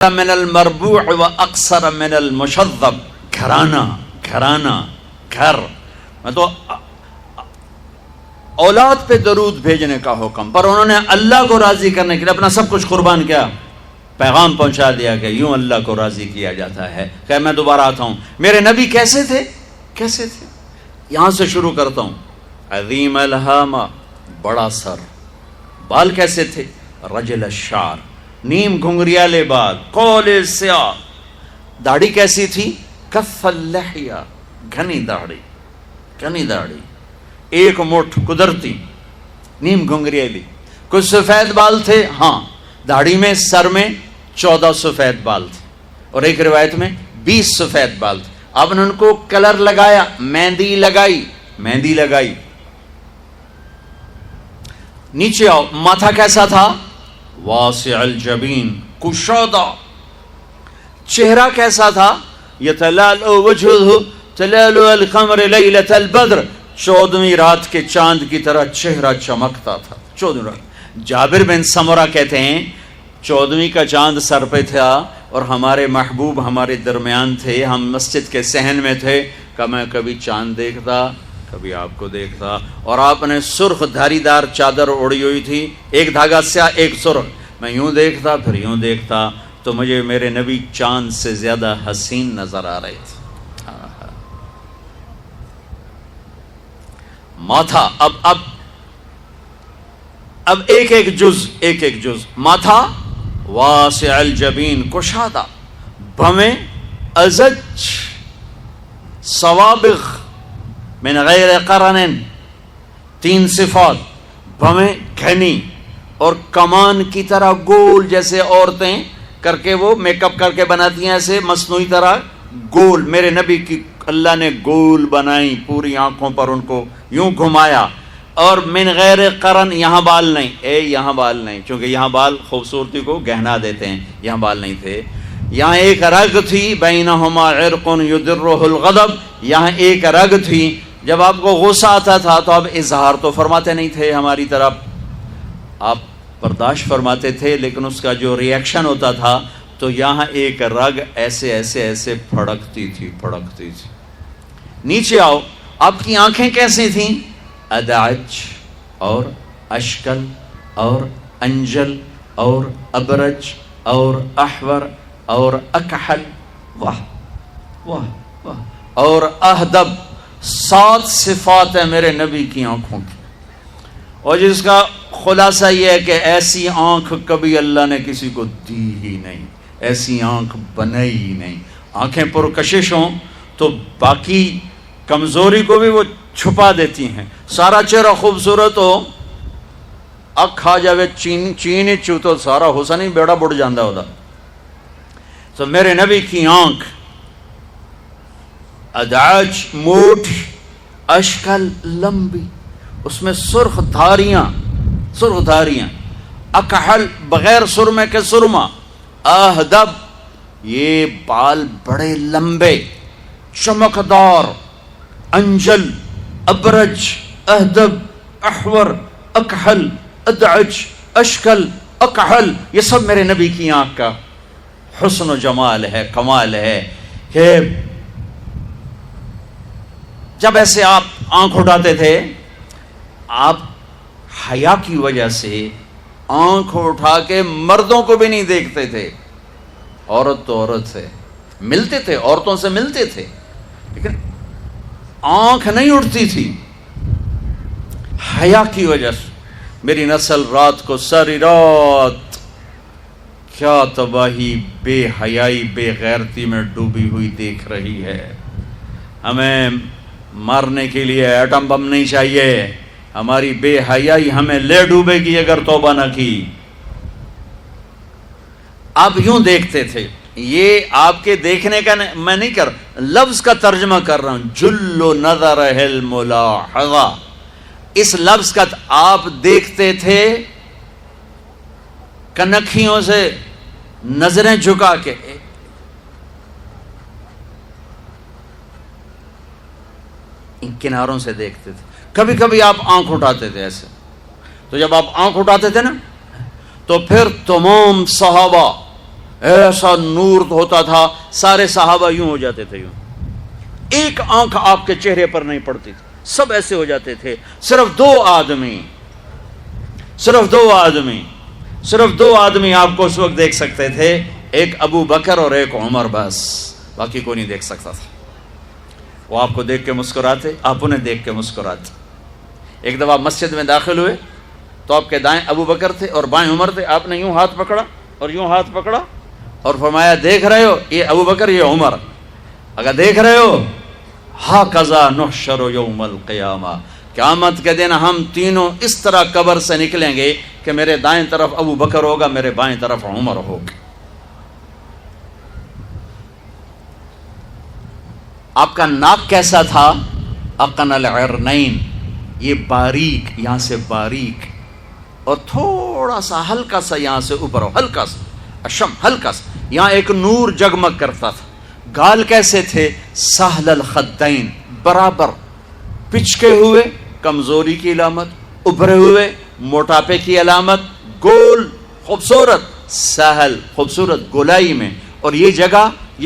من المربوع و اکثر من المشذب. گھرانہ گھر میں تو اولاد پہ درود بھیجنے کا حکم، پر انہوں نے اللہ کو راضی کرنے کے لیے اپنا سب کچھ قربان کیا، پیغام پہنچا دیا کہ یوں اللہ کو راضی کیا جاتا ہے. کہ میں دوبارہ آتا ہوں، میرے نبی کیسے تھے؟ یہاں سے شروع کرتا ہوں. عظیم الہامہ، بڑا سر. بال کیسے تھے؟ رجل الشعر، نیم گھنگریالے بال، قول سیاہ. داڑھی کیسی تھی؟ کف اللحیہ، گھنی داڑھی، ایک مٹھ قدرتی، نیم گھنگریالی. کچھ سفید بال تھے، ہاں، داڑھی میں، سر میں 14 سفید بال تھے، اور ایک روایت میں 20 سفید بال تھے. آپ نے ان کو کلر لگایا، مہندی لگائی. نیچے آؤ، ماتھا کیسا تھا؟ واسع الجبین، کشادہ. چہرہ کیسا تھا؟ یتلالؤ وجہہ تلالؤ القمر لیلۃ البدر، 14ویں رات کے چاند کی طرح چہرہ چمکتا تھا. 14ویں رات. جابر بن سمرہ کہتے ہیں 14ویں کا چاند سر پہ تھا اور ہمارے محبوب ہمارے درمیان تھے، ہم مسجد کے صحن میں تھے، کہ میں کبھی چاند دیکھتا کبھی آپ کو دیکھتا. اور آپ نے سرخ دھاری دار چادر اوڑھی ہوئی تھی، ایک دھاگا سیاہ ایک سرخ. میں یوں دیکھتا پھر یوں دیکھتا تو مجھے میرے نبی چاند سے زیادہ حسین نظر آ رہے تھے. ماتھا اب ایک جز. ماتھا واسع الجبین، کشادہ. بھویں ازج، سوابغ من غیر قرن، 3 صفات. بھویں گھنی اور کمان کی طرح گول، جیسے عورتیں کر کے وہ میک اپ کر کے بناتی ہیں ایسے مصنوعی طرح گول. میرے نبی کی اللہ نے گول بنائی، پوری آنکھوں پر ان کو یوں گھمایا. اور من غیر قرن، یہاں بال نہیں، چونکہ یہاں بال خوبصورتی کو گہنا دیتے ہیں، یہاں بال نہیں تھے. یہاں ایک رگ تھی، بینہما عرق یدرہ الغضب، یہاں ایک رگ تھی. جب آپ کو غصہ آتا تھا تو آپ اظہار تو فرماتے نہیں تھے ہماری طرف، آپ برداشت فرماتے تھے، لیکن اس کا جو ریئیکشن ہوتا تھا تو یہاں ایک رگ ایسے پھڑکتی تھی. نیچے آؤ، آپ کی آنکھیں کیسی تھیں؟ ادعج اور اشکل اور انجل اور ابرج اور احور اور اکحل، واہ واہ واہ، اور اہدب. 7 صفات ہے میرے نبی کی آنکھوں کی، اور جس کا خلاصہ یہ ہے کہ ایسی آنکھ کبھی اللہ نے کسی کو دی ہی نہیں، ایسی آنکھ بنائی ہی نہیں. آنکھیں پرکشش ہوں تو باقی کمزوری کو بھی وہ چھپا دیتی ہیں. سارا چہرہ خوبصورت ہو، اکھ آ جاوے چین چو تو سارا حسن ہی بیڑا بڑھ جاندہ ہوتا. تو میرے نبی کی آنکھ ادعج، موٹ، اشکل، لمبی، اس میں سرخ دھاریاں، اکحل، بغیر سرمے کے سرما، اہدب، یہ بال بڑے لمبے چمکدار، انجل، ابرج، اہدب، احور، اکحل، ادعج، اشکل، اکحل، یہ سب میرے نبی کی آنکھ کا حسن و جمال ہے، کمال ہے. کہ جب ایسے آپ آنکھ اٹھاتے تھے، آپ حیا کی وجہ سے آنکھ اٹھا کے مردوں کو بھی نہیں دیکھتے تھے. عورت تو عورت سے ملتے تھے، عورتوں سے ملتے تھے، لیکن آنکھ نہیں اٹھتی تھی حیا کی وجہ سے. میری نسل رات کو ساری رات کیا تباہی، بے حیائی، بے غیرتی میں ڈوبی ہوئی دیکھ رہی ہے. ہمیں مارنے کے لیے ایٹم بم نہیں چاہیے، ہماری بے حیائی ہمیں لے ڈوبے گی اگر توبہ نہ کی. آپ یوں دیکھتے تھے. یہ آپ کے دیکھنے کا میں نہیں کر، لفظ کا ترجمہ کر رہا ہوں. جل نظر الملاحظہ، اس لفظ کا آپ دیکھتے تھے کنکھیوں سے نظریں جھکا کے. ان کناروں سے دیکھتے تھے. کبھی کبھی آپ آنکھ اٹھاتے تھے ایسے، تو جب آپ آنکھ اٹھاتے تھے نا تو پھر تمام صحابہ ایسا نور ہوتا تھا، سارے صحابہ یوں ہو جاتے تھے، یوں ایک آنکھ آپ کے چہرے پر نہیں پڑتی تھی، سب ایسے ہو جاتے تھے. صرف دو آدمی آپ کو اس وقت دیکھ سکتے تھے، ایک ابو بکر اور ایک عمر، بس باقی کوئی نہیں دیکھ سکتا تھا. وہ آپ کو دیکھ کے مسکراتے، آپ انہیں دیکھ کے مسکراتے. ایک دفعہ مسجد میں داخل ہوئے تو آپ کے دائیں ابو بکر تھے اور بائیں عمر تھے. آپ نے یوں ہاتھ پکڑا اور یوں ہاتھ پکڑا اور فرمایا دیکھ رہے ہو یہ ابو بکر یہ عمر، اگر دیکھ رہے ہو ہاکذا نحشر یوم القیامہ، قیامت کے دن ہم تینوں اس طرح قبر سے نکلیں گے کہ میرے دائیں طرف ابو بکر ہوگا، میرے بائیں طرف عمر ہوگا. آپ کا ناک کیسا تھا؟ اقن العرنین، یہ باریک، یہاں سے باریک اور تھوڑا سا ہلکا سا یہاں سے اوپر ہو، ہلکا سا اشم، ہلکا سا یہاں ایک نور جگمگ کرتا تھا. گال کیسے تھے؟ سہل الخدین، برابر، پچکے ہوئے کمزوری کی علامت، ابھرے ہوئے موٹاپے کی علامت، گول خوبصورت، سہل خوبصورت گولائی میں. اور یہ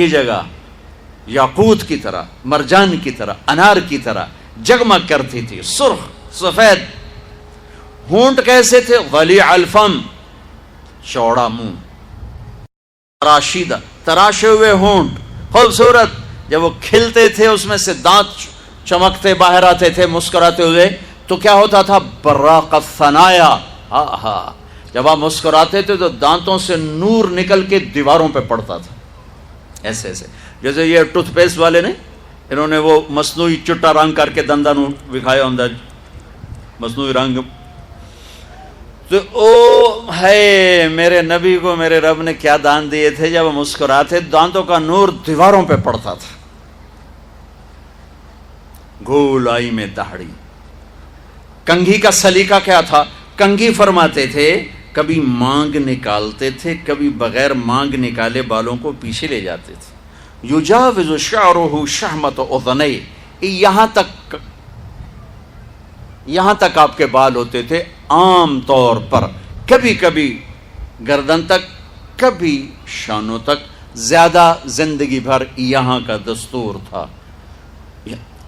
جگہ یاقوت کی طرح، مرجان کی طرح، انار کی طرح جگمگ کرتی تھی، سرخ سفید. ہونٹ کیسے تھے؟ ولیع الفم، چوڑا منہ، تراشیدہ، تراشے ہوئے ہونٹ، خوبصورت. جب وہ کھلتے تھے اس میں سے دانت چمکتے باہر آتے تھے مسکراتے ہوئے تو کیا ہوتا تھا؟ براق الثنایا. جب آپ مسکراتے تھے تو دانتوں سے نور نکل کے دیواروں پہ پڑتا تھا، ایسے ایسے. جیسے یہ ٹوتھ پیسٹ والے نے، انہوں نے وہ مصنوعی چٹا رنگ کر کے دنداں نو دکھایا ہوں، مصنوعی رنگ. تو او ہے میرے نبی کو میرے رب نے کیا دان دیے تھے، جب وہ مسکراتے دانتوں کا نور دیواروں پہ پڑتا تھا. گولائی میں داڑھی. کنگھی کا سلیقہ کیا تھا؟ کنگھی فرماتے تھے کبھی مانگ نکالتے تھے، کبھی بغیر مانگ نکالے بالوں کو پیچھے لے جاتے تھے. یجاوز شعرہ شحمت اذنی، یہاں تک آپ کے بال ہوتے تھے عام طور پر، کبھی کبھی گردن تک، کبھی شانوں تک، زیادہ زندگی بھر یہاں کا دستور تھا.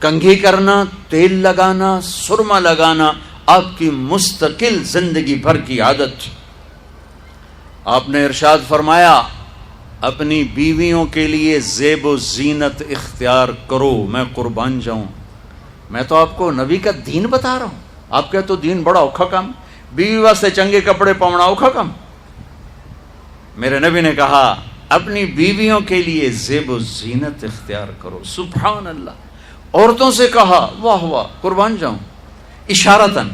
کنگھی کرنا، تیل لگانا، سرما لگانا آپ کی مستقل زندگی بھر کی عادت تھی. آپ نے ارشاد فرمایا اپنی بیویوں کے لیے زیب و زینت اختیار کرو، میں قربان جاؤں. میں تو آپ کو نبی کا دین بتا رہا ہوں، آپ کا تو دین بڑا اوکھا کام، بیوی واسطے چنگے کپڑے پاؤنا اوکھا کام. میرے نبی نے کہا اپنی بیویوں کے لیے زیب و زینت اختیار کرو. سبحان اللہ. عورتوں سے کہا واہ واہ قربان جاؤں، اشارتاً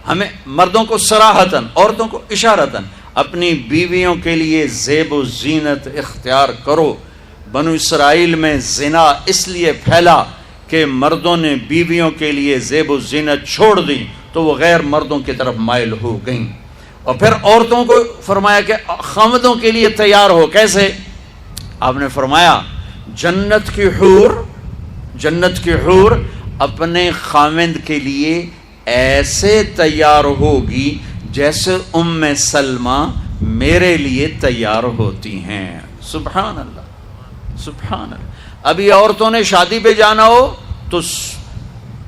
ہمیں مردوں کو صراحتاً، عورتوں کو اشارتاً اپنی بیویوں کے لیے زیب و زینت اختیار کرو. بنو اسرائیل میں زنا اس لیے پھیلا کہ مردوں نے بیویوں کے لیے زیب و زینت چھوڑ دی تو وہ غیر مردوں کی طرف مائل ہو گئیں. اور پھر عورتوں کو فرمایا کہ خامدوں کے لیے تیار ہو. کیسے؟ آپ نے فرمایا جنت کی حور اپنے خامند کے لیے ایسے تیار ہوگی جیسے ام سلمہ میرے لیے تیار ہوتی ہیں. سبحان اللہ، سبحان اللہ. ابھی عورتوں نے شادی پہ جانا ہو تو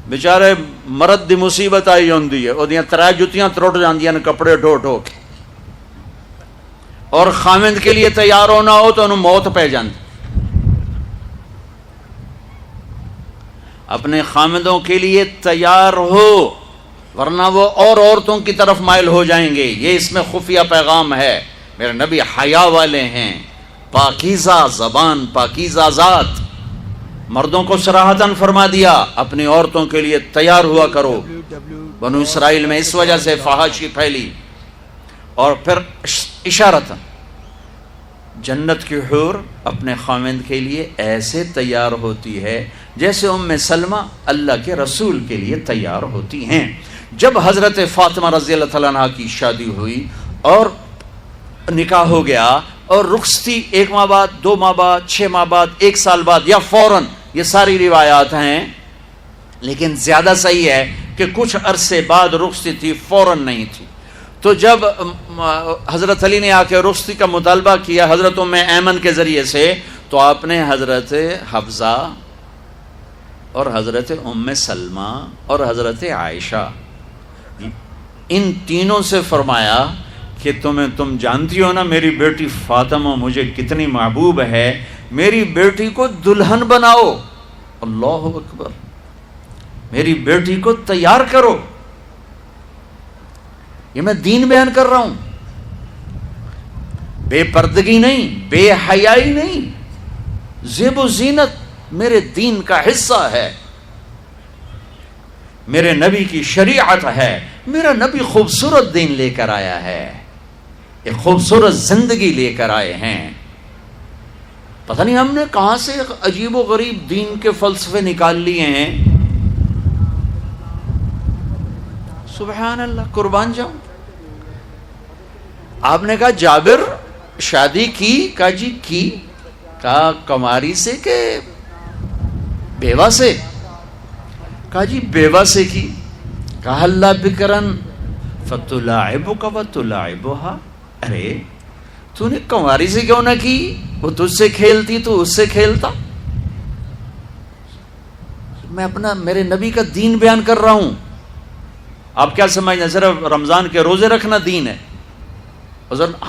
بیچارے مرد دی مصیبت آئی ہوندی ہے، اور ترائے جتیاں ترٹ جاندیاں نے کپڑے ڈھو ڈھو کے، اور خامند کے لیے تیار ہونا ہو تو انہوں موت پہ جاندی. اپنے خامدوں کے لیے تیار ہو ورنہ وہ اور عورتوں کی طرف مائل ہو جائیں گے. یہ اس میں خفیہ پیغام ہے. میرے نبی حیا والے ہیں، پاکیزہ زبان، پاکیزہ ذات. مردوں کو صراحتاً فرما دیا اپنی عورتوں کے لیے تیار ہوا کرو. بنو اسرائیل میں اس وجہ سے فحاشی پھیلی. اور پھر اشارتاً جنت کی حور اپنے خامند کے لیے ایسے تیار ہوتی ہے جیسے ام سلمہ اللہ کے رسول کے لیے تیار ہوتی ہیں. جب حضرت فاطمہ رضی اللہ تعالیٰ عنہ کی شادی ہوئی اور نکاح ہو گیا اور رخصتی 1 ماہ بعد، 2 ماہ بعد، 6 ماہ بعد، 1 سال بعد یا فوراً، یہ ساری روایات ہیں، لیکن زیادہ صحیح ہے کہ کچھ عرصے بعد رخصتی تھی، فوراً نہیں تھی. تو جب حضرت علی نے آ کے رخصتی کا مطالبہ کیا حضرت ام ایمن کے ذریعے سے، تو آپ نے حضرت حفصہ اور حضرت ام سلمہ اور حضرت عائشہ ان تینوں سے فرمایا کہ تم جانتی ہو نا میری بیٹی فاطمہ مجھے کتنی محبوب ہے، میری بیٹی کو دلہن بناؤ، اللہ اکبر، میری بیٹی کو تیار کرو۔ یہ میں دین بیان کر رہا ہوں، بے پردگی نہیں، بے حیائی نہیں، زیب و زینت میرے دین کا حصہ ہے، میرے نبی کی شریعت ہے، میرا نبی خوبصورت دین لے کر آیا ہے، ایک خوبصورت زندگی لے کر آئے ہیں۔ پتہ نہیں ہم نے کہاں سے عجیب و غریب دین کے فلسفے نکال لیے ہیں، سبحان اللہ، قربان جاؤں۔ آپ نے کہا جابر شادی کی؟ کہا جی کی۔ کہا کماری سے کہ بیوہ سے؟ کہا جی بیوہ سے کی۔ کہا اللہ بکرن فتلاعبک وتلاعبها، ارے تو نے کماری سے کیوں نہ کی؟ وہ تجھ سے کھیلتی تو اس سے کھیلتا۔ میں اپنا میرے نبی کا دین بیان کر رہا ہوں، آپ کیا سمجھنا صرف رمضان کے روزے رکھنا دین ہے؟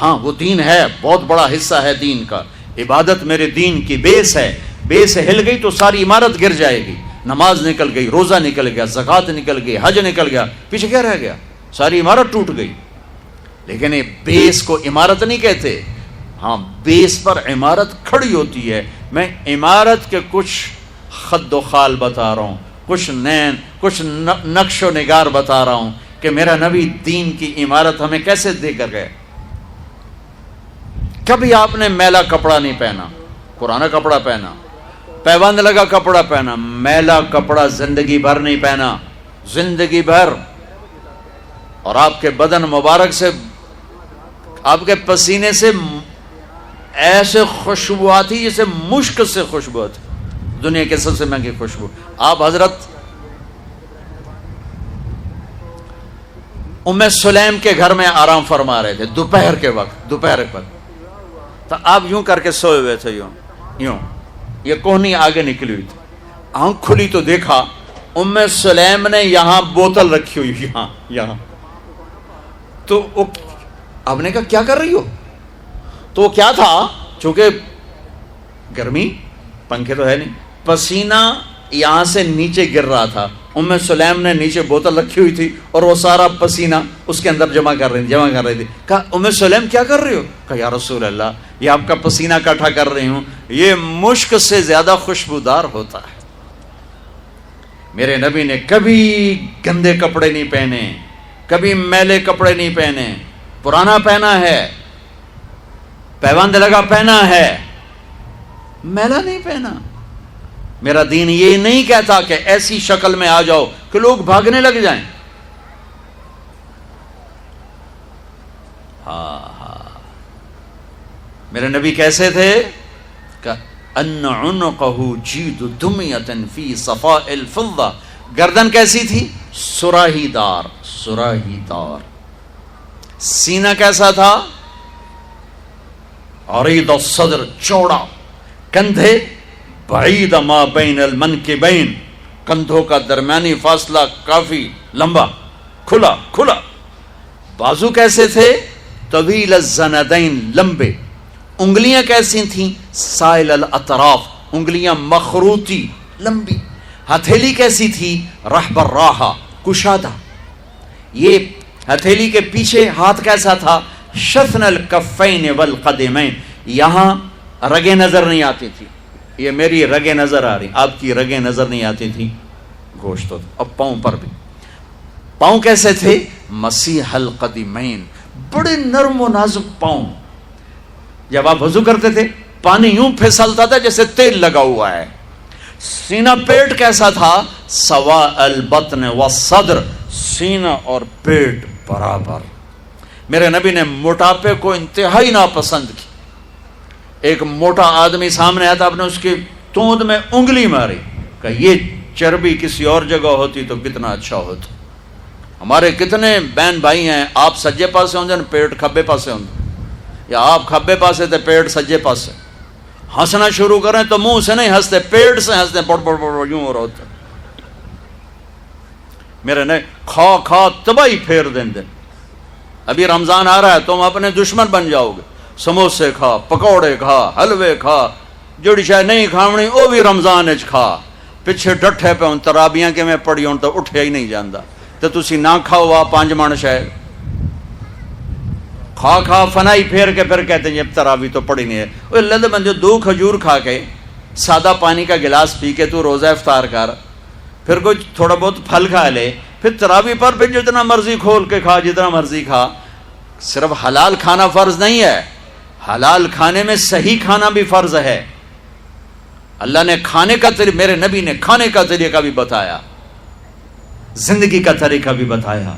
ہاں وہ دین ہے، بہت بڑا حصہ ہے دین کا، عبادت میرے دین کی بیس ہے، بیس ہل گئی تو ساری عمارت گر جائے گی، نماز نکل گئی، روزہ نکل گیا، زکوٰۃ نکل گئی، حج نکل گیا، پیچھے کیا رہ گیا؟ ساری عمارت ٹوٹ گئی۔ لیکن یہ بیس کو عمارت نہیں کہتے، ہاں بیس پر عمارت کھڑی ہوتی ہے۔ میں عمارت کے کچھ خد و خال بتا رہا ہوں، کچھ نقش و نگار بتا رہا ہوں کہ میرا نبی دین کی عمارت ہمیں کیسے دے کر گئے۔ کبھی آپ نے میلا کپڑا نہیں پہنا، پرانا کپڑا پہنا، پیبند لگا کپڑا پہنا، میلا کپڑا زندگی بھر نہیں پہنا، زندگی بھر۔ اور آپ کے بدن مبارک سے، آپ کے پسینے سے ایسے خوشبو آتی جیسے مشک سے خوشبو آتی، دنیا کے سب سے مہنگی خوشبو۔ آپ حضرت ام سلیم کے گھر میں آرام فرما رہے تھے دوپہر کے وقت، تو آپ یوں کر کے سوئے ہوئے تھے، یوں یہ کوہنی آگے نکلی ہوئی تھی، آنکھ کھلی تو دیکھا ام سلیم نے یہاں بوتل رکھی ہوئی، یہاں۔ تو آپ نے کہا کیا کر رہی ہو؟ تو کیا تھا، چونکہ گرمی، پنکھے تو ہے نہیں، پسینہ یہاں سے نیچے گر رہا تھا، ام سلیم نے نیچے بوتل رکھی ہوئی تھی اور وہ سارا پسینہ اس کے اندر جمع کر رہی تھی۔ کہا ام سلیم کیا کر رہی ہو؟ کہا یا رسول اللہ یہ آپ کا پسینہ اکٹھا کر رہی ہوں، یہ مشک سے زیادہ خوشبودار ہوتا ہے۔ میرے نبی نے کبھی گندے کپڑے نہیں پہنے، کبھی میلے کپڑے نہیں پہنے، پرانا پہنا ہے، پیبند لگا پہنا ہے، میلا نہیں پہنا۔ میرا دین یہ نہیں کہتا کہ ایسی شکل میں آ جاؤ کہ لوگ بھاگنے لگ جائیں۔ میرے نبی کیسے تھے؟ کہ ان عنقہ جید دمیۃ فی صفاء الفضہ، گردن کیسی تھی؟ سراہی دار، سینہ کیسا تھا؟ عریض الصدر، چوڑا، کندھے بعید ما بین المنکبین، کندھوں کا درمیانی فاصلہ کافی لمبا، کھلا۔ بازو کیسے تھے؟ طویل الزندین، لمبے۔ انگلیاں کیسی تھیں؟ سائل الاطراف، انگلیاں مخروطی، لمبی۔ ہتھیلی کیسی تھی؟ رحب الراحہ، کشادہ۔ یہ ہتھیلی کے پیچھے ہاتھ کیسا تھا؟ شفن الکفین والقدمین، یہاں رگیں نظر نہیں آتی تھی، یہ میری رگیں نظر آ رہی، آپ کی رگیں نظر نہیں آتی تھی، گوشت۔ اب پاؤں پر بھی، پاؤں کیسے تھے؟ مسیح القدمین، بڑے نرم و نازک پاؤں۔ جب آپ وضو کرتے تھے پانی یوں پھسلتا تھا جیسے تیل لگا ہوا ہے۔ سینہ پیٹ کیسا تھا؟ سواء البطن والصدر، سینہ اور پیٹ برابر۔ میرے نبی نے موٹاپے کو انتہائی ناپسند کی۔ ایک موٹا آدمی سامنے آتا، آپ نے اس کی توند میں انگلی ماری، کہ یہ چربی کسی اور جگہ ہوتی تو کتنا اچھا ہوتا۔ ہمارے کتنے بہن بھائی ہیں، آپ سجے پاسے ہوندے ہیں پیٹ کھبے پاسے ہوندے، یا آپ کھبے پاسے تے پیٹ سجے پاسے، ہنسنا شروع کریں تو منہ سے نہیں ہنستے، پیٹ سے ہنستے، پڑ پڑ پڑ یوں ہو رہا ہوتا میرے نے کھا کھا تباہی پھیر دیں دے. ابھی رمضان آ رہا ہے، تم اپنے دشمن بن جاؤ گے. سموسے کھا، پکوڑے کھا، حلوے کھا، جڑی شاید نہیں کھاونی وہ بھی رمضان اچ کھا. پچھے ڈٹھے پہ ہوں ترابیاں کے میں پڑھی ہوں تو اٹھیا ہی نہیں جاندا، تو تسی نہ کھاؤ آ 5 من شاید کھا کھا فنائی پھیر کے پھر کہتے ہیں یہ تراوی تو پڑھی نہیں ہے. وہ اللہ دے بندے 2 کھجور کھا کے سادہ پانی کا گلاس پی کے تو روزہ افطار کر، پھر کوئی تھوڑا بہت پھل کھا لے، پھر تراوی پر پھر جتنا مرضی کھول کے کھا، جتنا مرضی کھا. صرف حلال کھانا فرض نہیں ہے، حلال کھانے میں صحیح کھانا بھی فرض ہے. اللہ نے کھانے کا طریقہ، میرے نبی نے کھانے کا طریقہ بھی بتایا، زندگی کا طریقہ بھی بتایا،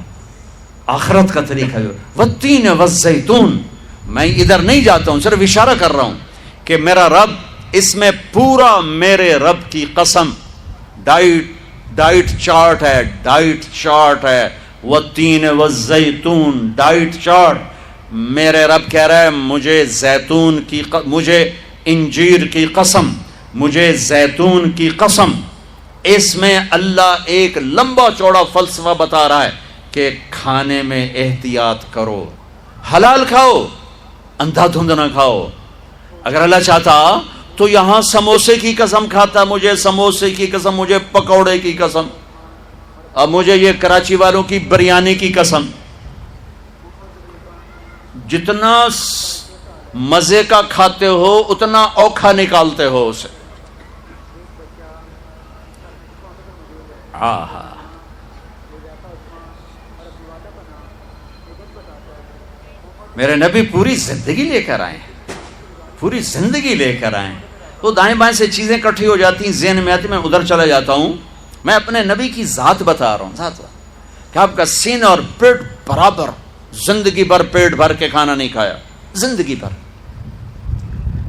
آخرت کا طریقہ بھی. والتین والزیتون، میں ادھر نہیں جاتا ہوں، صرف اشارہ کر رہا ہوں کہ میرا رب، اس میں پورا میرے رب کی قسم، ڈائٹ چارٹ ہے، ڈائٹ چارٹ ہے. والتین والزیتون ڈائٹ چارٹ. میرے رب کہہ رہا ہے مجھے زیتون کی مجھے انجیر کی قسم، مجھے زیتون کی قسم. اس میں اللہ ایک لمبا چوڑا فلسفہ بتا رہا ہے کہ کھانے میں احتیاط کرو، حلال کھاؤ، اندھا دھند نہ کھاؤ. اگر اللہ چاہتا تو یہاں سموسے کی قسم کھاتا، مجھے سموسے کی قسم، مجھے پکوڑے کی قسم، اب مجھے یہ کراچی والوں کی بریانی کی قسم. جتنا مزے کا کھاتے ہو اتنا اوکھا نکالتے ہو اسے. میرے نبی پوری زندگی لے کر آئے ہیں، پوری زندگی لے کر آئے ہیں. وہ دائیں بائیں سے چیزیں کٹھی ہو جاتی ہیں، ذہن میں آتی، میں ادھر چلا جاتا ہوں. میں اپنے نبی کی ذات بتا رہا ہوں، ذات کہ آپ کا سینہ اور پیٹ برابر، زندگی بھر پیٹ بھر کے کھانا نہیں کھایا، زندگی بھر.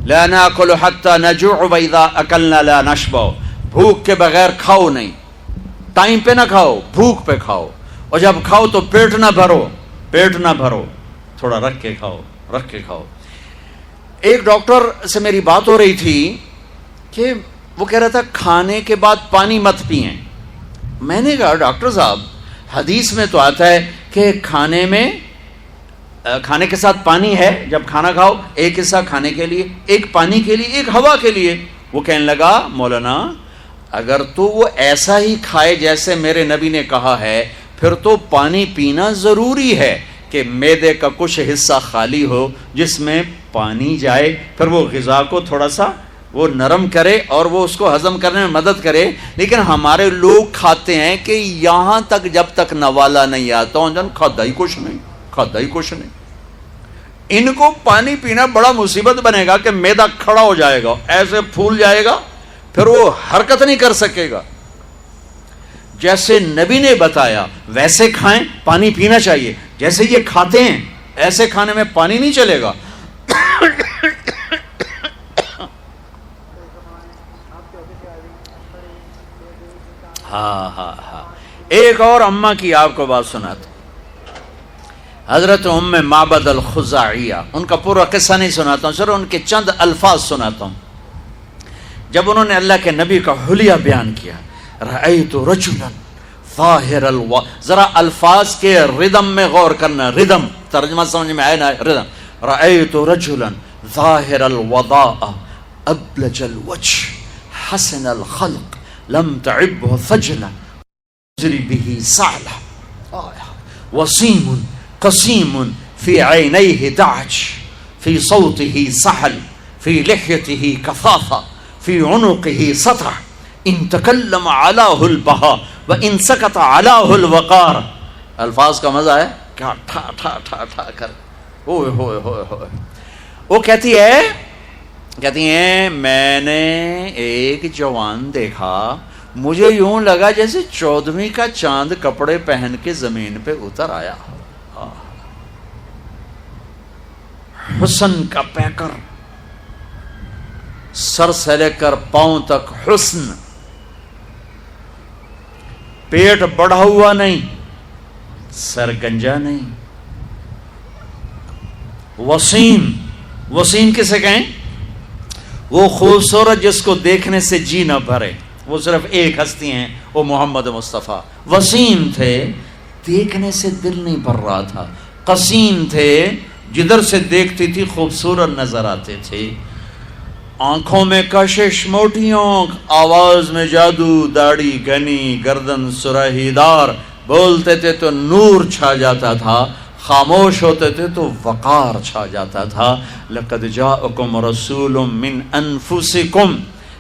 لا ناکل حتی نجوع واذا اکلنا لا نشبع، بھوک کے بغیر کھاؤ نہیں، ٹائم پہ نہ کھاؤ، بھوک پہ کھاؤ، اور جب کھاؤ تو پیٹ نہ بھرو، پیٹ نہ بھرو، تھوڑا رکھ کے کھاؤ، رکھ کے کھاؤ. ایک ڈاکٹر سے میری بات ہو رہی تھی کہ وہ کہہ رہا تھا کھانے کے بعد پانی مت پئیں. میں نے کہا ڈاکٹر صاحب حدیث میں تو آتا ہے کہ کھانے کے ساتھ پانی ہے، جب کھانا کھاؤ ایک حصہ کھانے کے لیے، ایک پانی کے لیے، ایک ہوا کے لیے. وہ کہنے لگا مولانا اگر تو وہ ایسا ہی کھائے جیسے میرے نبی نے کہا ہے، پھر تو پانی پینا ضروری ہے کہ معدے کا کچھ حصہ خالی ہو جس میں پانی جائے، پھر وہ غذا کو تھوڑا سا وہ نرم کرے اور وہ اس کو ہضم کرنے میں مدد کرے. لیکن ہمارے لوگ کھاتے ہیں کہ یہاں تک جب تک نوالا نہیں آتا ہوں کھاتا ہی کچھ نہیں، کھاتا ہی کچھ نہیں. ان کو پانی پینا بڑا مصیبت بنے گا کہ معدہ کھڑا ہو جائے گا، ایسے پھول جائے گا، پھر وہ حرکت نہیں کر سکے گا. جیسے نبی نے بتایا ویسے کھائیں، پانی پینا چاہیے. جیسے یہ کھاتے ہیں ایسے کھانے میں پانی نہیں چلے گا. ہاں ایک اور اماں کی آپ کو بات سناتا، حضرت ام معبد الخزاعیہ، ان کا پورا قصہ نہیں سناتا ہوں، صرف ان کے چند الفاظ سناتا ہوں. جب انہوں نے اللہ کے نبی کا حلیہ بیان کیا، رأیت رجلا ظاہر ذرا الفاظ کے ردم میں غور کرنا، ردم ترجمہ سمجھ میں آئے نا، ردم. رأیت رجلا ظاہر الوضاء ابلج الوجه حسن الخلق لم تعبه ثجلا جری به سعلا وسیم قسیم في عينيه دعج في صوته سحل في لحيته كثافة في عنقه سطع ان تكلم علاه البهاء وان سكت علاه الوقار. الفاظ کا مزہ ہے کیا ٹھا ٹھا ٹھا ٹھا کر. اوئے ہوئے ہوئے ہوئے. وہ کہتی ہیں میں نے ایک جوان دیکھا، مجھے یوں لگا جیسے 14ویں کا چاند کپڑے پہن کے زمین پہ اتر آیا. حسن کا پیکر، سر سے لے کر پاؤں تک حسن، پیٹ بڑھا ہوا نہیں، سرگنجا نہیں. وسیم، وسیم کسے کہیں؟ وہ خوبصورت جس کو دیکھنے سے جی نہ بھرے. وہ صرف ایک ہستی ہیں، وہ محمد مصطفیٰ. وسیم تھے، دیکھنے سے دل نہیں بھر رہا تھا. قسیم تھے، جدھر سے دیکھتی تھی خوبصورت نظر آتے تھے. آنکھوں میں کشش موٹی آنکھ، آواز میں جادو، داڑھی گھنی، گردن سرہی دار. بولتے تھے تو نور چھا جاتا تھا، خاموش ہوتے تھے تو وقار چھا جاتا تھا. لقد جاءکم رسول من انفسکم.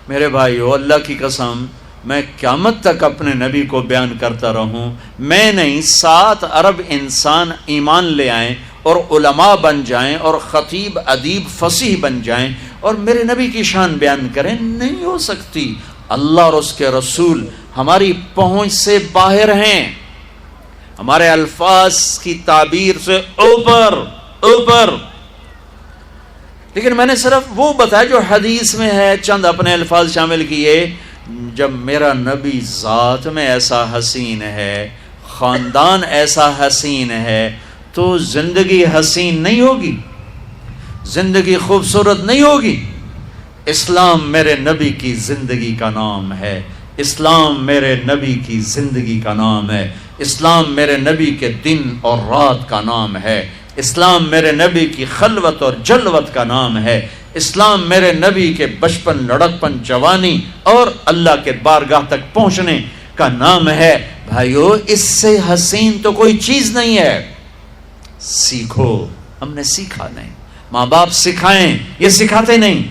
میرے بھائیو، اللہ کی قسم، میں قیامت تک اپنے نبی کو بیان کرتا رہوں. میں نہیں، 7 ارب انسان ایمان لے آئیں اور علماء بن جائیں اور خطیب ادیب فصیح بن جائیں اور میرے نبی کی شان بیان کریں، نہیں ہو سکتی. اللہ اور اس کے رسول ہماری پہنچ سے باہر ہیں، ہمارے الفاظ کی تعبیر سے اوپر. لیکن میں نے صرف وہ بتایا جو حدیث میں ہے، چند اپنے الفاظ شامل کیے. جب میرا نبی ذات میں ایسا حسین ہے، خاندان ایسا حسین ہے، تو زندگی حسین نہیں ہوگی، زندگی خوبصورت نہیں ہوگی. اسلام میرے نبی کی زندگی کا نام ہے، اسلام میرے نبی کی زندگی کا نام ہے، اسلام میرے نبی کے دن اور رات کا نام ہے، اسلام میرے نبی کی خلوت اور جلوت کا نام ہے، اسلام میرے نبی کے بچپن، لڑکپن، جوانی اور اللہ کے بارگاہ تک پہنچنے کا نام ہے. بھائیو، اس سے حسین تو کوئی چیز نہیں ہے. سیکھو. ہم نے سیکھا نہیں، ماں باپ سکھائیں، یہ سکھاتے نہیں.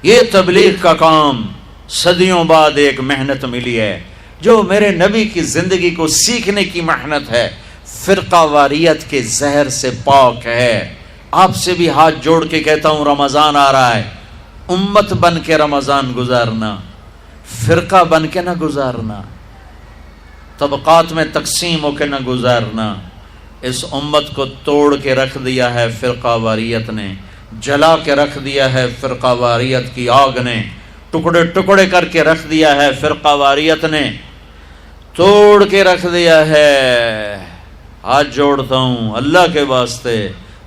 یہ تبلیغ کا کام صدیوں بعد ایک محنت ملی ہے جو میرے نبی کی زندگی کو سیکھنے کی محنت ہے. فرقہ واریت کے زہر سے پاک ہے. آپ سے بھی ہاتھ جوڑ کے کہتا ہوں، رمضان آ رہا ہے، امت بن کے رمضان گزارنا، فرقہ بن کے نہ گزارنا، طبقات میں تقسیم ہو کے نہ گزارنا. اس امت کو توڑ کے رکھ دیا ہے فرقہ واریت نے، جلا کے رکھ دیا ہے فرقہ واریت کی آگ نے، ٹکڑے ٹکڑے کر کے رکھ دیا ہے فرقہ واریت نے، توڑ کے رکھ دیا ہے. ہاتھ جوڑتا ہوں اللہ کے واسطے،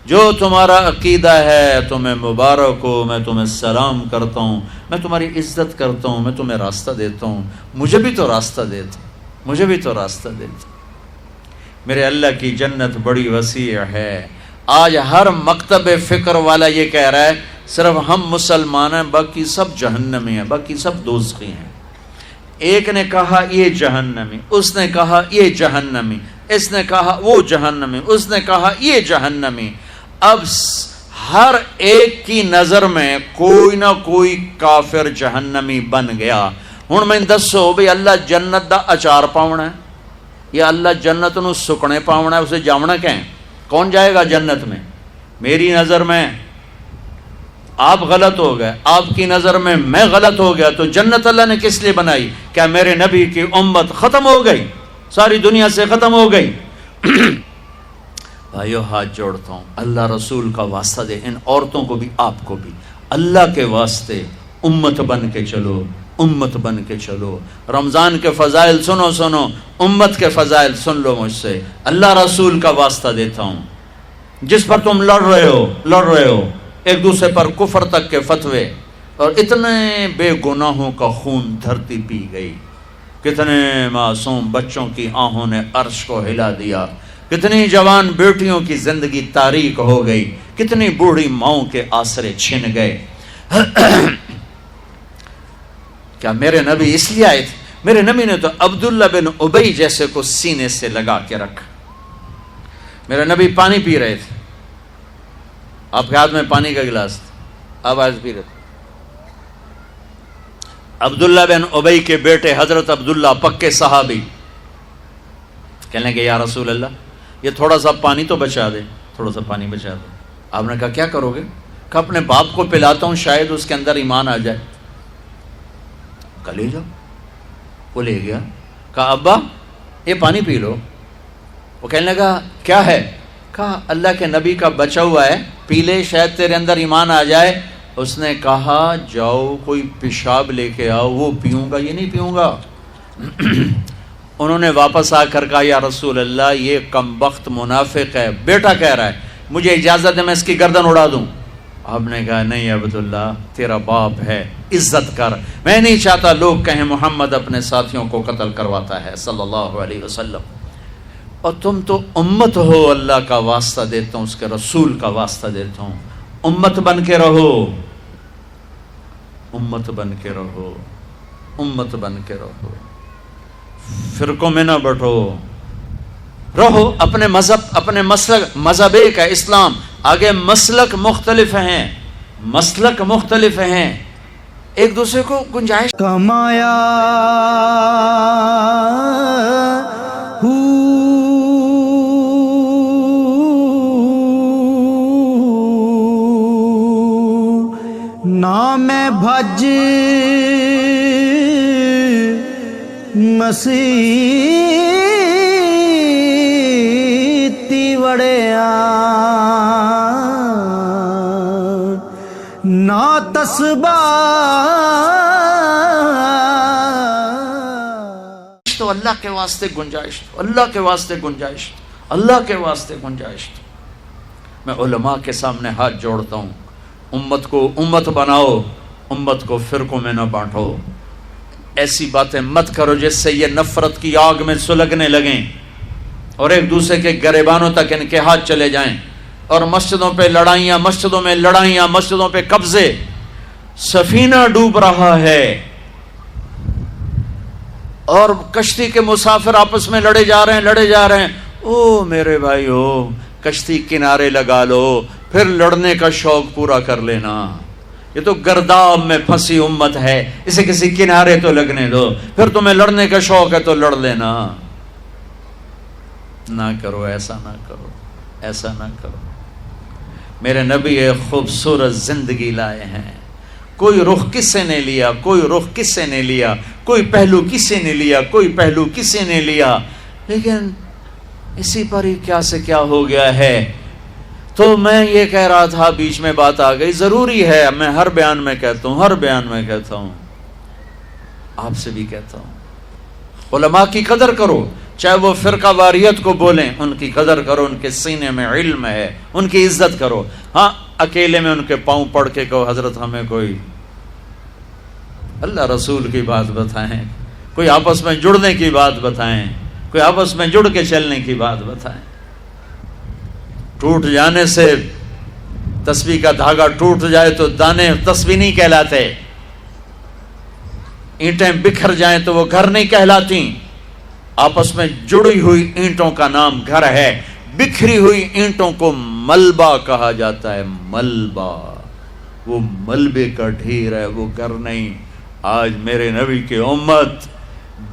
جو تمہارا عقیدہ ہے تمہیں مبارک ہو، میں تمہیں سلام کرتا ہوں، میں تمہاری عزت کرتا ہوں، میں تمہیں راستہ دیتا ہوں. مجھے بھی تو راستہ دیتا، مجھے بھی تو راستہ دیتا. میرے اللہ کی جنت بڑی وسیع ہے. آج ہر مکتب فکر والا یہ کہہ رہا ہے صرف ہم مسلمان ہیں، باقی سب جہنمی ہیں، باقی سب دوزخی ہیں. ایک نے کہا یہ جہنمی، اس نے کہا یہ جہنمی، اس نے کہا وہ جہنمی، اس نے کہا یہ جہنمی. اب ہر ایک کی نظر میں کوئی نہ کوئی کافر جہنمی بن گیا. ہن میں دسو بھی اللہ جنت دا اچار پاؤنا ہے یا اللہ جنت نو سکنے پاؤنا ہے؟ اسے جاونا کہیں؟ کون جائے گا جنت میں؟ میری نظر میں آپ غلط ہو گئے، آپ کی نظر میں میں غلط ہو گیا، تو جنت اللہ نے کس لیے بنائی؟ کیا میرے نبی کی امت ختم ہو گئی، ساری دنیا سے ختم ہو گئی؟ بھائیو، ہاتھ جوڑتا ہوں، اللہ رسول کا واسطہ دے، ان عورتوں کو بھی آپ کو بھی، اللہ کے واسطے امت بن کے چلو، امت بن کے چلو. رمضان کے فضائل سنو، امت کے فضائل سن لو مجھ سے. اللہ رسول کا واسطہ دیتا ہوں، جس پر تم لڑ رہے ہو ایک دوسرے پر کفر تک کے فتوے، اور اتنے بے گناہوں کا خون دھرتی پی گئی، کتنے معصوم بچوں کی آہوں نے عرش کو ہلا دیا، کتنی جوان بیٹیوں کی زندگی تاریک ہو گئی، کتنی بوڑھی ماؤں کے آسرے چھن گئے. کیا میرے نبی اس لیے آئے تھے؟ میرے نبی نے تو عبداللہ بن ابی جیسے کو سینے سے لگا کے رکھا. میرے نبی پانی پی رہے تھے، آپ کے ہاتھ میں پانی کا گلاس تھا، آپ آج پی رہے تھے. عبداللہ بن ابی کے بیٹے حضرت عبداللہ پکے صحابی کہنے لگے، یا رسول اللہ، یہ تھوڑا سا پانی تو بچا دے، تھوڑا سا پانی بچا دے. آپ نے کہا کیا کرو گے؟ کہا اپنے باپ کو پلاتا ہوں، شاید اس کے اندر ایمان آ جائے. کہا لے جاؤ. وہ لے گیا. کہا ابا یہ پانی پی لو. وہ کہنے لگا کیا ہے؟ کہا اللہ کے نبی کا بچا ہوا ہے، پی لے، شاید تیرے اندر ایمان آ جائے. اس نے کہا جاؤ کوئی پیشاب لے کے آؤ، وہ پیوں گا، یہ نہیں پیوں گا. انہوں نے واپس آ کر کہا یا رسول اللہ یہ کمبخت منافق ہے، بیٹا کہہ رہا ہے، مجھے اجازت ہے میں اس کی گردن اڑا دوں؟ آپ نے کہا نہیں عبداللہ، تیرا باپ ہے، عزت کر، میں نہیں چاہتا لوگ کہیں محمد اپنے ساتھیوں کو قتل کرواتا ہے صلی اللہ علیہ وسلم، اور تم تو امت ہو، اللہ کا واسطہ دیتا ہوں، اس کے رسول کا واسطہ دیتا ہوں، امت بن کے رہو، امت بن کے رہو، امت بن کے رہو، فرقوں میں نہ بٹو، رہو اپنے مذہب، اپنے مسلک، مذہب ایک ہے اسلام، آگے مسلک مختلف ہیں، مسلک مختلف ہیں، ایک دوسرے کو گنجائش کمایا نام بھج مسیتی وڑیا نا تسبہ تو اللہ کے واسطے گنجائش، اللہ کے واسطے گنجائش، اللہ کے واسطے گنجائش۔ میں علماء کے سامنے ہاتھ جوڑتا ہوں، امت کو امت بناؤ، امت کو فرقوں میں نہ بانٹو، ایسی باتیں مت کرو جس سے یہ نفرت کی آگ میں سلگنے لگیں اور ایک دوسرے کے گریبانوں تک ان کے ہاتھ چلے جائیں، اور مسجدوں پہ لڑائیاں، مسجدوں میں لڑائیاں، مسجدوں پہ قبضے، سفینہ ڈوب رہا ہے اور کشتی کے مسافر آپس میں لڑے جا رہے ہیں، لڑے جا رہے ہیں۔ او میرے بھائیو، کشتی کنارے لگا لو، پھر لڑنے کا شوق پورا کر لینا، یہ تو گرداب میں پھنسی امت ہے، اسے کسی کنارے تو لگنے دو، پھر تمہیں لڑنے کا شوق ہے تو لڑ لینا۔ نہ کرو، ایسا نہ کرو، ایسا نہ کرو۔ میرے نبی ایک خوبصورت زندگی لائے ہیں، کوئی رخ کس سے نے لیا، کوئی رخ کس سے نے لیا، کوئی پہلو کس سے نے لیا، کوئی پہلو کس سے نے لیا، لیکن اسی پر ہی کیا سے کیا ہو گیا ہے۔ تو میں یہ کہہ رہا تھا، بیچ میں بات آ گئی، ضروری ہے، میں ہر بیان میں کہتا ہوں، ہر بیان میں کہتا ہوں، آپ سے بھی کہتا ہوں، علماء کی قدر کرو، چاہے وہ فرقہ واریت کو بولیں، ان کی قدر کرو، ان کے سینے میں علم ہے، ان کی عزت کرو۔ ہاں اکیلے میں ان کے پاؤں پڑ کے کہو حضرت ہمیں کوئی اللہ رسول کی بات بتائیں، کوئی آپس میں جڑنے کی بات بتائیں، کوئی آپس میں جڑ کے چلنے کی بات بتائیں۔ ٹوٹ جانے سے، تسبیح کا دھاگا ٹوٹ جائے تو دانے تسبیح نہیں کہلاتے، اینٹیں بکھر جائیں تو وہ گھر نہیں کہلاتی، آپس میں جڑی ہوئی اینٹوں کا نام گھر ہے، بکھری ہوئی اینٹوں کو ملبہ کہا جاتا ہے، ملبہ، وہ ملبے کا ڈھیر ہے، وہ گھر نہیں۔ آج میرے نبی کی امت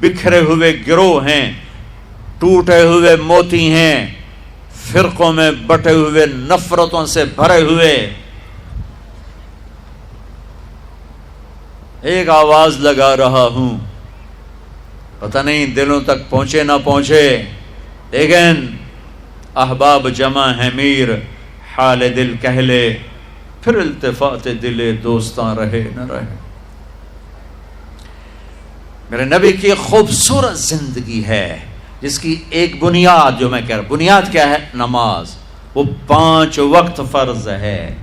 بکھرے ہوئے گروہ ہیں، ٹوٹے ہوئے موتی ہیں، فرقوں میں بٹے ہوئے، نفرتوں سے بھرے ہوئے۔ ایک آواز لگا رہا ہوں، پتہ نہیں دلوں تک پہنچے نہ پہنچے، لیکن احباب جمع ہے میر، حال دل کہہ لے، پھر التفات دل دوستاں رہے نہ رہے۔ میرے نبی کی خوبصورت زندگی ہے، جس کی ایک بنیاد، جو میں کہہ رہا ہوں، بنیاد کیا ہے؟ نماز، وہ 5 وقت فرض ہے۔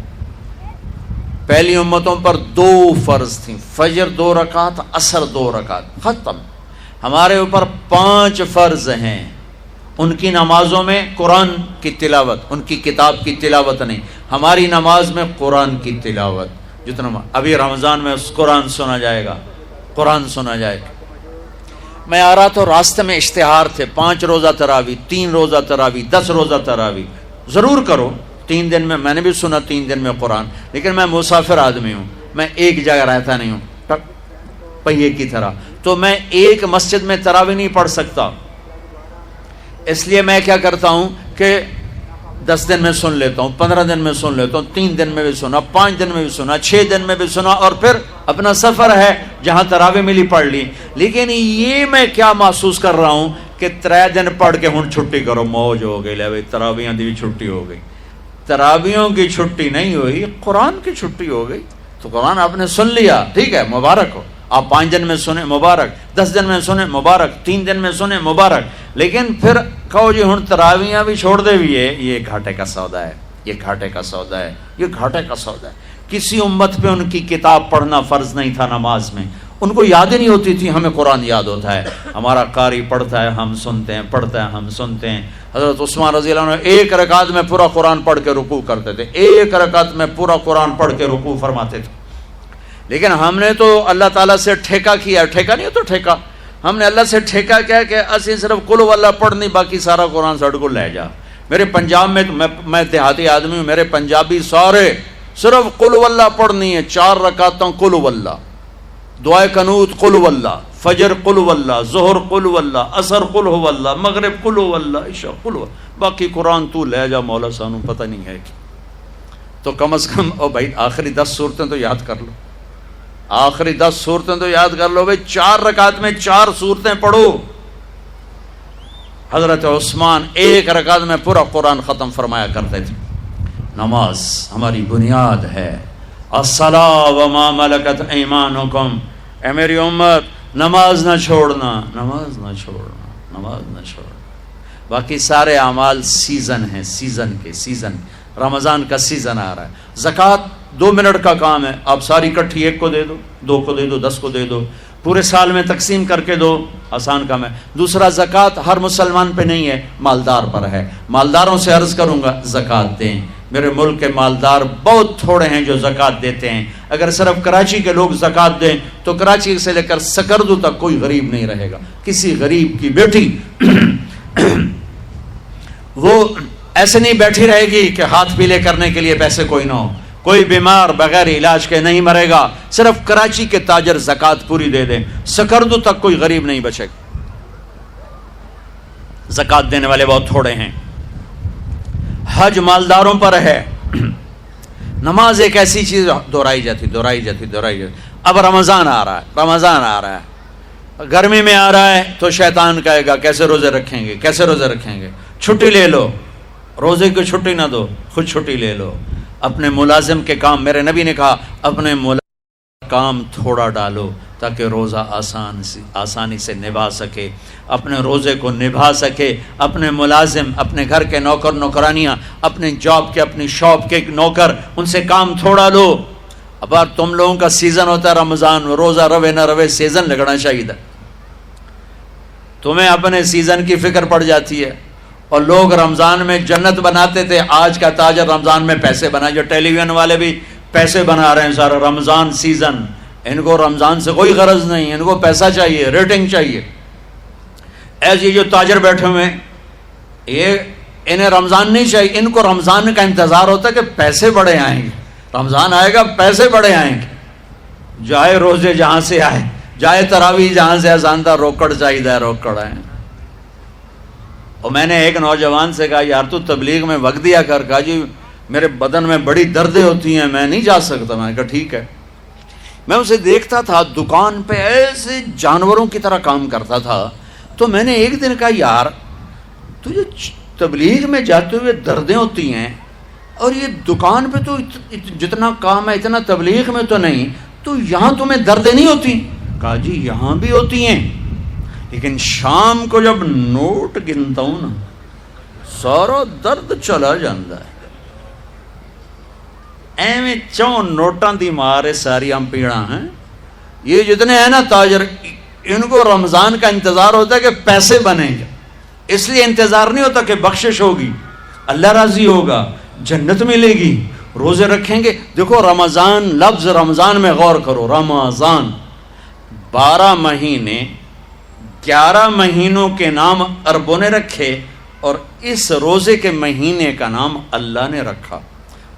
پہلی امتوں پر 2 فرض تھیں، فجر 2 رکعت، عصر 2 رکعت، ختم۔ ہمارے اوپر 5 فرض ہیں، ان کی نمازوں میں قرآن کی تلاوت، ان کی کتاب کی تلاوت نہیں، ہماری نماز میں قرآن کی تلاوت۔ جتنا ابھی رمضان میں قرآن سنا جائے گا، قرآن سنا جائے گا۔ میں آ رہا تو راستے میں اشتہار تھے، 5 روزہ تراویح، 3 روزہ تراویح، 10 روزہ تراویح، ضرور کرو 3 دن میں۔ میں نے بھی سنا 3 دن میں قرآن، لیکن میں مسافر آدمی ہوں، میں ایک جگہ رہتا نہیں ہوں، پہیے کی طرح، تو میں ایک مسجد میں تراویح نہیں پڑھ سکتا، اس لیے میں کیا کرتا ہوں کہ 10 دن میں سن لیتا ہوں، 15 دن میں سن لیتا ہوں، 3 دن میں بھی سنا، 5 دن میں بھی سنا، 6 دن میں بھی سنا، اور پھر اپنا سفر ہے جہاں تراویح ملی پڑھ لی۔ لیکن یہ میں کیا محسوس کر رہا ہوں کہ 3 دن پڑھ کے ہوں چھٹی کرو، موج ہو گئی، لے بھائی تراویحاں دی بھی چھٹی ہو گئی۔ تراویحوں کی چھٹی نہیں ہوئی، قرآن کی چھٹی ہو گئی۔ تو قرآن آپ نے سن لیا، ٹھیک ہے، مبارک ہو، آپ 5 دن میں سنیں مبارک، 10 دن میں سنیں مبارک، 3 دن میں سنیں مبارک، لیکن پھر کہو جی ہن تراویاں بھی چھوڑ دے بھی ہے، یہ گھاٹے کا سودا ہے، یہ گھاٹے کا سودا ہے، یہ گھاٹے کا سودا ہے۔ کسی امت پہ ان کی کتاب پڑھنا فرض نہیں تھا نماز میں، ان کو یاد ہی نہیں ہوتی تھی، ہمیں قرآن یاد ہوتا ہے، ہمارا قاری پڑھتا ہے ہم سنتے ہیں، پڑھتا ہے ہم سنتے ہیں۔ حضرت عثمان رضی اللہ عنہ ایک رکعت میں پورا قرآن پڑھ کے رکوع کرتے تھے، ایک رکعت میں پورا قرآن پڑھ کے رکوع فرماتے تھے۔ لیکن ہم نے تو اللہ تعالیٰ سے ٹھیکہ کیا، ٹھیکہ نہیں ہو تو ٹھیکہ، ہم نے اللہ سے ٹھیکہ کیا کہ اسی صرف قل واللہ پڑھنی، باقی سارا قرآن سڑ کو لے جا۔ میرے پنجاب میں میں دیہاتی آدمی ہوں، میرے پنجابی سارے صرف قل واللہ پڑھنی ہے، 4 رکعتوں قل واللہ، دعائے قنوت قل واللہ، فجر قل واللہ، ظہر قل واللہ، عصر قل واللہ، مغرب قل واللہ، عشاء قل واللہ، باقی قرآن تو لے جا مولا سانو پتہ نہیں ہے کہ۔ تو کم از کم او بھائی آخری 10 صورتیں تو یاد کر لو، آخری 10 صورتیں تو یاد کر لو بھائی، 4 رکعت میں 4 صورتیں پڑھو۔ حضرت عثمان ایک رکعت میں پورا قرآن ختم فرمایا کرتے تھے۔ نماز ہماری بنیاد ہے، الصلاۃ وما ملکت ایمانکم، اے میری امت نماز نہ چھوڑنا، نماز نہ چھوڑنا، نماز نہ چھوڑنا۔ باقی سارے اعمال سیزن ہیں، سیزن کے سیزن، رمضان کا سیزن آ رہا ہے۔ زکوٰۃ 2 منٹ کا کام ہے، آپ ساری کٹھی 1 کو دے دو، 2 کو دے دو، 10 کو دے دو، پورے سال میں تقسیم کر کے دو، آسان کام ہے۔ دوسرا زکوٰۃ ہر مسلمان پہ نہیں ہے، مالدار پر ہے۔ مالداروں سے عرض کروں گا زکوٰۃ دیں۔ میرے ملک کے مالدار بہت تھوڑے ہیں جو زکوٰۃ دیتے ہیں، اگر صرف کراچی کے لوگ زکوٰۃ دیں تو کراچی سے لے کر سکردو تک کوئی غریب نہیں رہے گا۔ کسی غریب کی بیٹی وہ ایسے نہیں بیٹھی رہے گی کہ ہاتھ پیلے کرنے کے لیے پیسے کوئی نہ ہو، کوئی بیمار بغیر علاج کے نہیں مرے گا، صرف کراچی کے تاجر زکوٰۃ پوری دے دیں، سکردو تک کوئی غریب نہیں بچے گا۔ زکوٰۃ دینے والے بہت تھوڑے ہیں۔ حج مالداروں پر ہے۔ نماز ایک ایسی چیز دہرائی جاتی۔ اب رمضان آ رہا ہے، رمضان آ رہا ہے، گرمی میں آ رہا ہے تو شیطان کہے گا کیسے روزے رکھیں گے، کیسے روزے رکھیں گے، چھٹی لے لو، روزے کی چھٹی نہ دو، خود چھٹی لے لو۔ اپنے ملازم کے کام، میرے نبی نے کہا اپنے ملازم کام تھوڑا ڈالو تاکہ روزہ آسانی سے نبھا سکے، اپنے روزے کو نبھا سکے۔ اپنے ملازم، اپنے گھر کے نوکر نوکرانیاں، اپنے جاب کے، اپنی شاپ کے نوکر، ان سے کام تھوڑا لو۔ اب تم لوگوں کا سیزن ہوتا ہے رمضان، روزہ روے نہ روے سیزن لگنا چاہیے تھا۔ تمہیں اپنے سیزن کی فکر پڑ جاتی ہے، اور لوگ رمضان میں جنت بناتے تھے، آج کا تاجر رمضان میں پیسے بنا، جو ٹیلی ویژن والے بھی پیسے بنا رہے ہیں سارا رمضان سیزن۔ ان کو رمضان سے کوئی غرض نہیں، ان کو پیسہ چاہیے، ریٹنگ چاہیے۔ ایسے جو تاجر بیٹھے ہوئے ہیں، یہ انہیں رمضان نہیں چاہیے، ان کو رمضان کا انتظار ہوتا ہے کہ پیسے بڑے آئیں گے، رمضان آئے گا پیسے بڑے آئیں گے، جائے روزے جہاں سے آئے، جائے تراویح جہاں سے آسان، روکڑ چاہیے، روکڑ آئے۔ اور میں نے ایک نوجوان سے کہا یار تو تبلیغ میں وقت دیا کر، کہا جی میرے بدن میں بڑی دردیں ہوتی ہیں، میں نہیں جا سکتا۔ میں نے کہا ٹھیک ہے۔ میں اسے دیکھتا تھا دکان پہ ایسے جانوروں کی طرح کام کرتا تھا، تو میں نے ایک دن کہا یار تجھے تبلیغ میں جاتے ہوئے دردیں ہوتی ہیں، اور یہ دکان پہ تو جتنا کام ہے اتنا تبلیغ میں تو نہیں، تو یہاں تمہیں دردیں نہیں ہوتی؟ کہا جی یہاں بھی ہوتی ہیں، لیکن شام کو جب نوٹ گنتا ہوں نا سارا درد چلا جاتا ہے۔ ایویں 4 نوٹاں دی مارے ساری ہم پیڑا ہیں۔ یہ جتنے ہیں نا تاجر، ان کو رمضان کا انتظار ہوتا ہے کہ پیسے بنیں گے، اس لیے انتظار نہیں ہوتا کہ بخشش ہوگی، اللہ راضی ہوگا، جنت ملے گی، روزے رکھیں گے۔ دیکھو رمضان، لفظ رمضان میں غور کرو، رمضان 12 مہینے، 11 مہینوں کے نام عربوں نے رکھے، اور اس روزے کے مہینے کا نام اللہ نے رکھا،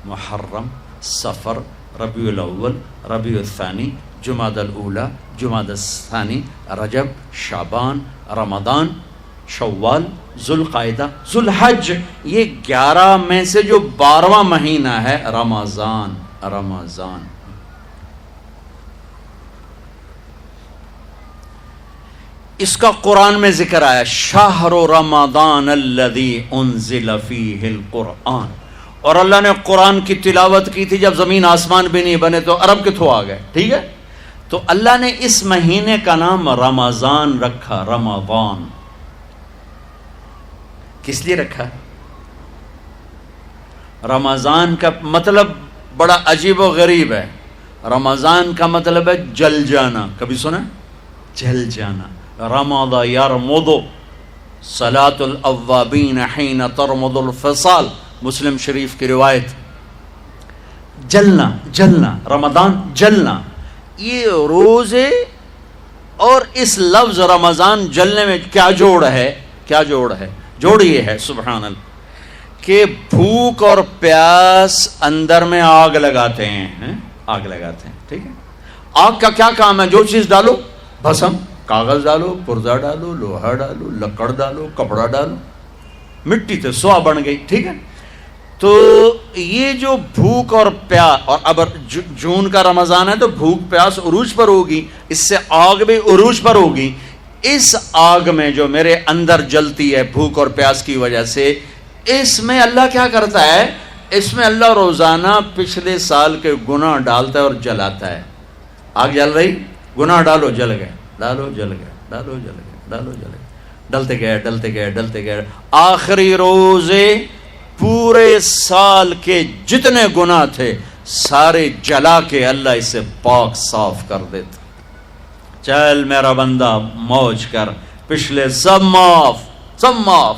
محرم، صفر، ربیع الاول، ربیع الثانی، جمادی الاولی، جمادی الثانی، رجب، شعبان، رمضان، شوال، ذوالقعدہ، ذوالحج۔ یہ 11 میں سے جو 12واں مہینہ ہے رمضان، رمضان۔ اس کا قرآن میں ذکر آیا، شہر رمضان الذی انزل فیہ القرآن، اور اللہ نے قرآن کی تلاوت کی تھی جب زمین آسمان بھی نہیں بنے، تو عرب کے تھو آ گئے، ٹھیک ہے؟ تو اللہ نے اس مہینے کا نام رمضان رکھا. رمضان کس لیے رکھا؟ رمضان کا مطلب بڑا عجیب و غریب ہے. رمضان کا مطلب ہے جل جانا. کبھی سنا؟ جل جانا. رمض یرمض صلاۃ الاوابین حین ترمض الفصال، مسلم شریف کی روایت. جلنا، جلنا، رمضان جلنا. یہ روزے اور اس لفظ رمضان جلنے میں کیا جوڑ ہے؟ کیا جوڑ ہے؟ جوڑ یہ ہے سبحان اللہ کہ بھوک اور پیاس اندر میں آگ لگاتے ہیں. آگ لگاتے ہیں، ٹھیک ہے. آگ کا کیا کام ہے؟ جو چیز ڈالو، بھسم، کاغذ ڈالو، پرزا ڈالو، لوہا ڈالو، لکڑ ڈالو، کپڑا ڈالو، مٹی سے سوا بن گئی، ٹھیک ہے. تو یہ جو بھوک اور پیاس، اور اب جون کا رمضان ہے تو بھوک پیاس عروج پر ہوگی، اس سے آگ بھی عروج پر ہوگی. اس آگ میں جو میرے اندر جلتی ہے بھوک اور پیاس کی وجہ سے، اس میں اللہ کیا کرتا ہے؟ اس میں اللہ روزانہ پچھلے سال کے گناہ ڈالتا ہے اور جلاتا ہے. آگ جل رہی، گناہ ڈالو، جل گئے، ڈالو، جل گئے، ڈالو، جل گئے، ڈالو، جل گئے، ڈلتے گئے، ڈلتے گئے، ڈلتے گئے. آخری روزے پورے سال کے جتنے گناہ تھے سارے جلا کے اللہ اسے پاک صاف کر دیتا. چل میرا بندہ موج کر، پچھلے سب معاف، سب معاف.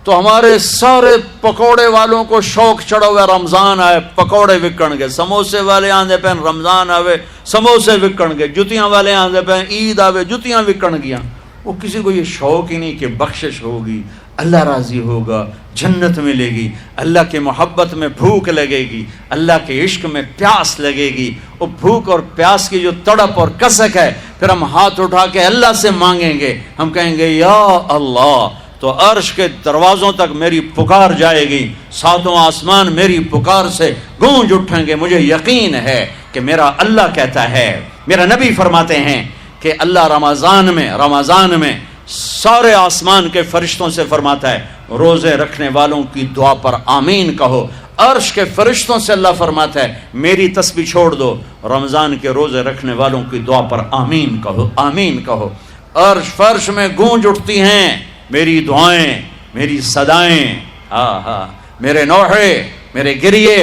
تو ہمارے سارے پکوڑے والوں کو شوق چڑھا ہوا، رمضان آئے پکوڑے وکن گے، سموسے والے آندے پہ رمضان آوے سموسے وکن گے، جتیاں والے آندے پہ عید آوے جتیاں وکن گیا. وہ کسی کو یہ شوق ہی نہیں کہ بخشش ہوگی، اللہ راضی ہوگا، جنت ملے گی، اللہ کی محبت میں بھوک لگے گی، اللہ کے عشق میں پیاس لگے گی. وہ بھوک اور پیاس کی جو تڑپ اور کسک ہے، پھر ہم ہاتھ اٹھا کے اللہ سے مانگیں گے. ہم کہیں گے یا اللہ، تو عرش کے دروازوں تک میری پکار جائے گی، ساتوں آسمان میری پکار سے گونج اٹھیں گے. مجھے یقین ہے کہ میرا اللہ کہتا ہے، میرا نبی فرماتے ہیں کہ اللہ رمضان میں سارے آسمان کے فرشتوں سے فرماتا ہے روزے رکھنے والوں کی دعا پر آمین کہو. عرش کے فرشتوں سے اللہ فرماتا ہے میری تسبیح چھوڑ دو، رمضان کے روزے رکھنے والوں کی دعا پر آمین کہو، آمین کہو. عرش فرش میں گونج اٹھتی ہیں میری دعائیں، میری صدائیں. ہاں، میرے نوحے، میرے گریے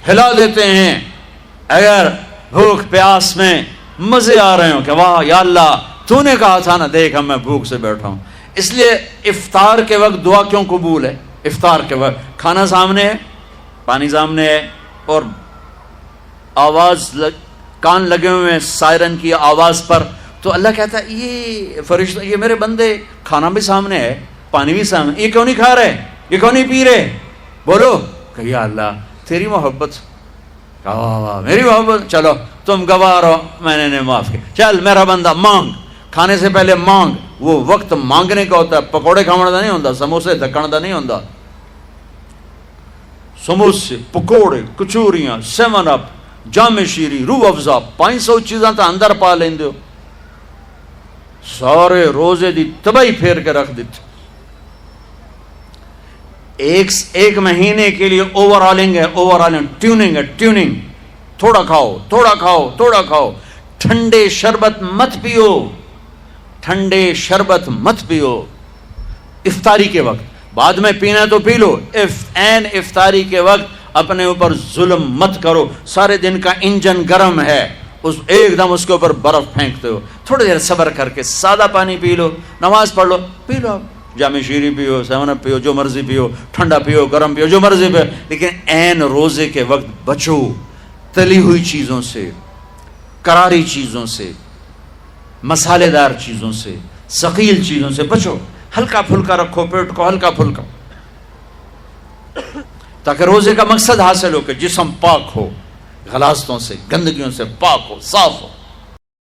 ہلا دیتے ہیں. اگر بھوک پیاس میں مزے آ رہے ہوں کہ واہ یا اللہ تو نے کہا تھا نا، دیکھ میں بھوک سے بیٹھا ہوں. اس لیے افطار کے وقت دعا کیوں قبول ہے؟ افطار کے وقت کھانا سامنے ہے، پانی سامنے ہے، اور آواز کان لگے ہوئے ہیں سائرن کی آواز پر. تو اللہ کہتا ہے یہ فرشتہ، یہ میرے بندے، کھانا بھی سامنے ہے، پانی بھی سامنے، یہ کیوں نہیں کھا رہے، یہ کیوں نہیں پی رہے؟ بولو کہ یا اللہ تیری محبت، میری محبت، چلو تم گواہ رہو، میں نے معاف کیا. چل میرا بندہ مانگ، کھانے سے پہلے مانگ. وہ وقت مانگنے کا ہوتا ہے، پکوڑے کھانے کا نہیں ہوتا، سموسے دکن کا نہیں ہوتا. سموسے، پکوڑے، کچوریاں، 7 اپ، جام شیری، روح افزا، 500 چیزاں تو اندر پا لیندے ہو. سارے روزے دی تباہی پھیر کے رکھ دیتے. ایک مہینے کے لیے اوور آلنگ ہے، ٹیوننگ ہے، ٹیوننگ. تھوڑا کھاؤ، تھوڑا کھاؤ، تھوڑا کھاؤ. ٹھنڈے شربت مت پیو، ٹھنڈے شربت مت پیو افطاری کے وقت. بعد میں پینا تو پی لو، این افطاری کے وقت اپنے اوپر ظلم مت کرو. سارے دن کا انجن گرم ہے، ایک دم اس کے اوپر برف پھینکتے ہو. تھوڑی دیر صبر کر کے سادہ پانی پی لو، نماز پڑھ لو، پی لو، جام شیری پیو، 7 اپ پیو، جو مرضی پیو، ٹھنڈا پیو، گرم پیو، جو مرضی پیو. لیکن این روزے کے وقت بچو تلی ہوئی چیزوں سے، کراری چیزوں سے، مسالے دار چیزوں سے، ثقیل چیزوں سے بچو. ہلکا پھلکا رکھو پیٹ کو، ہلکا پھلکا، تاکہ روزے کا مقصد حاصل ہو کہ جسم پاک ہو، غلاظتوں سے، گندگیوں سے پاک ہو، صاف ہو.